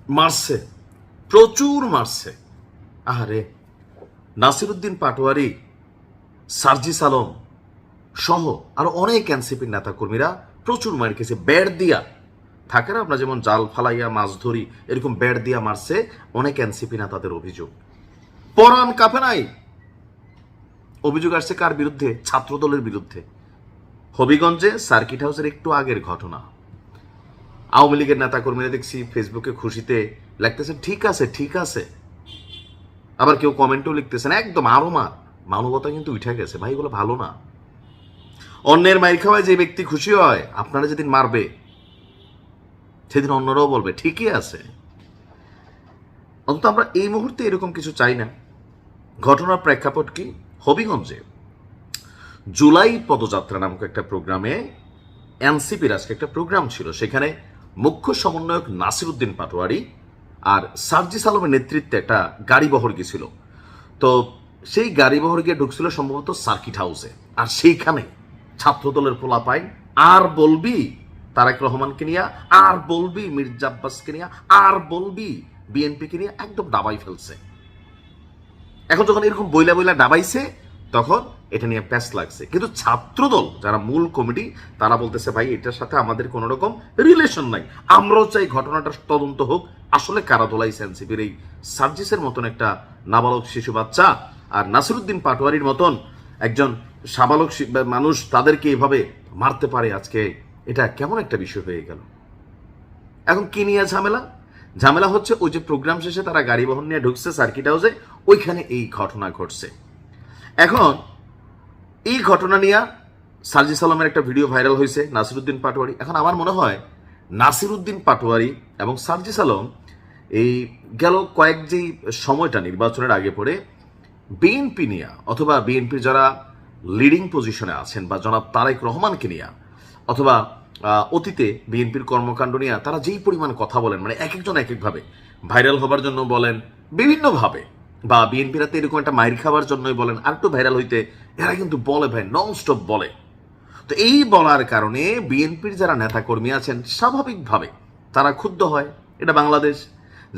মারছে, প্রচুর মারছে। আহারে, নাসিরুদ্দিন পাটোয়ারি, সার্জিস আলম সহ আরো অনেক এনসিপির নেতাকর্মীরা প্রচুর মার খেয়েছে। ব্যাট দিয়া থাকে না, আমরা যেমন জাল ফালাইয়া মাছ ধরি, এরকম ব্যাট দিয়া মারছে অনেক এনসিপি নেতাদের অভিযোগ। পরাণ কাঁপে নাই। অভিযোগ আসছে কার বিরুদ্ধে? ছাত্রদলের বিরুদ্ধে। হবিগঞ্জে সার্কিট হাউসের একটু আগের ঘটনা। আওয়ামী লীগের নেতাকর্মীরা দেখছি ফেসবুকে খুশিতে লিখতেছেন ঠিক আছে ঠিক আছে, আবার কেউ কমেন্টও লিখতেছেন একদম আরো মার। মানবতা কিন্তু উঠে গেছে ভাই, এগুলো ভালো না। অন্যের মাইর খাওয়ায় যে ব্যক্তি খুশি হয়, আপনারা যেদিন মারবে সেদিন অন্যরাও বলবে ঠিকই আছে। অন্তত আমরা এই মুহূর্তে এরকম কিছু চাই না। ঘটনার প্রেক্ষাপট কি? হবিগঞ্জে জুলাই পদযাত্রা নামক একটা প্রোগ্রামে এনসিপির আজকে একটা প্রোগ্রাম ছিল, সেখানে মুখ্য সমন্বয়ক নাসিরুদ্দিন পাটোয়ারি আর সার্জিস আলমের নেতৃত্বে একটা গাড়ি বহর গেছিল। তো সেই গাড়ি বহর গিয়ে ঢুকছিল সম্ভবত সার্কিট হাউসে, আর সেইখানে ছাত্রদলের পোলাপাইন আর বলবি তারেক রহমানকে নিয়ে, আর বলবি মির্জা আব্বাসকে নিয়ে, আর বলবি বিএনপিকে নিয়ে একদম দাবাই ফেলছে। এখন যখন এরকম বইলা বইলা ডাবাইছে তখন এটা নিয়ে প্যাস লাগছে, কিন্তু ছাত্রদল যারা মূল কমিটি তারা বলতেছে ভাই এটার সাথে আমাদের কোনো রকম রিলেশন নাই, আমরাও চাই ঘটনাটার তদন্ত হোক, আসলে কারা দোলাইছে এনসিপির এই সার্জিসের মতন একটা নাবালক শিশু বাচ্চা আর নাসিরুদ্দিন পাটোয়ারির মতন একজন সাবালক মানুষ, তাদেরকে এইভাবে মারতে পারে আজকে, এটা কেমন একটা বিষয় হয়ে গেল। এখন কি নিয়ে ঝামেলা? ঝামেলা হচ্ছে ওই যে প্রোগ্রাম শেষে তারা গাড়ি বহন নিয়ে ঢুকছে সার্কিট হাউসে, ওইখানে এই ঘটনা ঘটছে। এখন এই ঘটনা নিয়ে সার্জিস আলমের একটা ভিডিও ভাইরাল হয়েছে, নাসিরুদ্দিন পাটোয়ারি। এখন আমার মনে হয় নাসিরুদ্দিন পাটোয়ারি এবং সার্জিস আলম এই গেল কয়েক যেই সময়টা নির্বাচনের আগে পড়ে বিএনপি নিয়ে অথবা বিএনপির যারা লিডিং পজিশনে আছেন বা জনাব তারেক রহমানকে নিয়ে অথবা অতীতে বিএনপির কর্মকাণ্ড নিয়ে তারা যেই পরিমাণ কথা বলেন, মানে এক একজন এক একভাবে ভাইরাল হবার জন্য বলেন বিভিন্নভাবে, বা বিএনপিরা তো এরকম একটা মাইর খাওয়ার জন্যই বলেন, আর একটু ভাইরাল হইতে এরা কিন্তু বলে ভাই, নন স্টপ বলে। তো এই বলার কারণে বিএনপির যারা নেতাকর্মী আছেন স্বাভাবিকভাবে তারা ক্ষুব্ধ হয়। এটা বাংলাদেশ,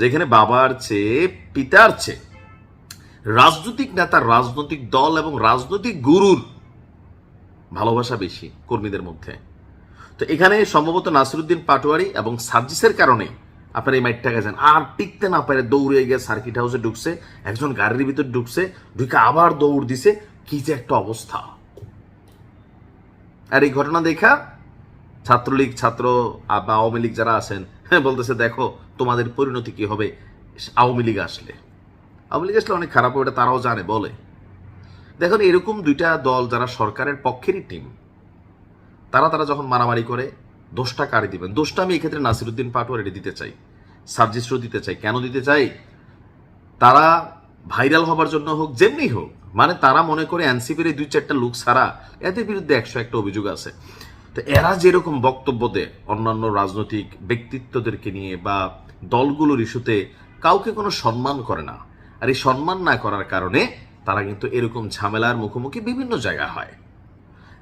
যেখানে বাবার চেয়ে পিতার চেয়ে রাজনৈতিক নেতার, রাজনৈতিক দল এবং রাজনৈতিক গুরুর ভালোবাসা বেশি কর্মীদের মধ্যে। তো এখানে সম্ভবত নাসিরুদ্দিন পাটোয়ারি এবং সার্জিসের কারণে আপনার এই মাইটটা গেছেন, আর টিকতে না পারে দৌড়ে গিয়ে সার্কিট হাউসে ঢুকছে, একজন গাড়ির ভিতর ঢুকছে, ঢুকে আবার দৌড় দিছে, কি যে একটা অবস্থা। আর এই ঘটনা দেখা ছাত্রলীগ, ছাত্র বা আওয়ামী লীগ যারা আছেন বলতেছে দেখো তোমাদের পরিণতি কি হবে আওয়ামী লীগ আসলে। আওয়ামী লীগ আসলে অনেক খারাপ হবে, এটা তারাও জানে বলে। দেখুন এরকম দুইটা দল যারা সরকারের পক্ষেরই টিম, তারা যখন মারামারি করে দোষটা কারে দিবেন? দোষটা আমি এক্ষেত্রে নাসিরুদ্দিন পাটোয়ারি দিতে চাই, সার্জিসও দিতে চাই। কেন দিতে চাই? তারা ভাইরাল হবার জন্য হোক, যেমনি হোক, মানে তারা মনে করে এনসিপির এই দুই চারটা লোক ছাড়া এদের বিরুদ্ধে 101টা অভিযোগ আছে। তো এরা যেরকম বক্তব্য দেয় অন্যান্য রাজনৈতিক ব্যক্তিত্বদেরকে নিয়ে বা দলগুলোর ইস্যুতে, কাউকে কোনো সম্মান করে না। আর এই সম্মান না করার কারণে তারা কিন্তু এরকম ঝামেলার মুখোমুখি বিভিন্ন জায়গা হয়।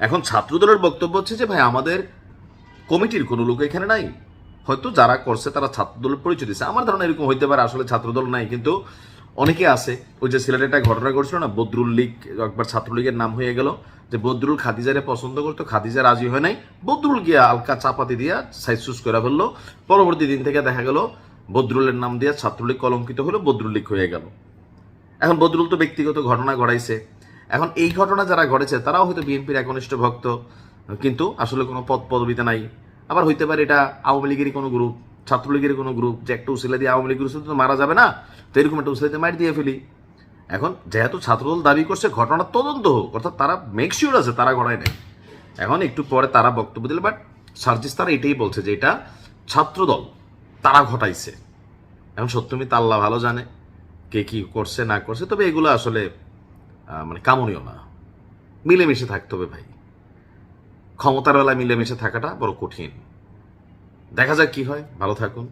এখন ছাত্রদলের বক্তব্য হচ্ছে যে ভাই আমাদের কমিটির কোনো লোক এখানে নাই, হয়তো যারা করছে তারা ছাত্রদলের পরিচয় দিচ্ছে। আমার ধারণা এরকম হইতে পারে, আসলে ছাত্রদল নাই, কিন্তু অনেকে আছে। ওই যে সিলেটে একটা ঘটনা ঘটছিল না, বদরুল লীগ একবার ছাত্রলীগের নাম হয়ে গেল, যে বদরুল খাদিজারে পছন্দ করতো, খাদিজা রাজি হয় নাই, বদরুল গিয়া আলকা চাপাতি দিয়া সাইজ করে ফেললো। পরবর্তী দিন থেকে দেখা গেল বদরুলের নাম দিয়া ছাত্রলীগ কলঙ্কিত হলো, বদরুল লীগ হয়ে গেল। এখন বদরুল তো ব্যক্তিগত ঘটনা ঘটাইছে। এখন এই ঘটনা যারা ঘটেছে তারাও হয়তো বিএনপির একনিষ্ঠ ভক্ত, কিন্তু আসলে কোনো পদ পদবিতে নাই। আবার হইতে পারে এটা আওয়ামী লীগেরই কোনো গ্রুপ, ছাত্রলীগের কোনো গ্রুপ, যে একটা উসিলা দিয়ে আওয়ামী লীগের উসিলা তো মারা যাবে না, তো এরকম একটা উসিলাতে মার দিয়ে ফেলি। এখন যেহেতু ছাত্রদল দাবি করছে ঘটনার তদন্ত হোক, অর্থাৎ তারা মেক শিওর আছে তারা ঘটায় নাই। এখন একটু পরে তারা বক্তব্য দিল, বাট সার্জিস তারা এটাই বলছে যে এটা ছাত্রদল তারা ঘটাইছে। এখন সত্যমিত আল্লাহ ভালো জানে কে কি করছে না করছে, তবে এগুলো আসলে মানে কামনীয় না। মিলেমিশে থাকতে হবে ভাই, ক্ষমতার বেলা মিলেমিশে থাকাটা বড় কঠিন। দেখা যাক কি হয়। ভালো থাকুন।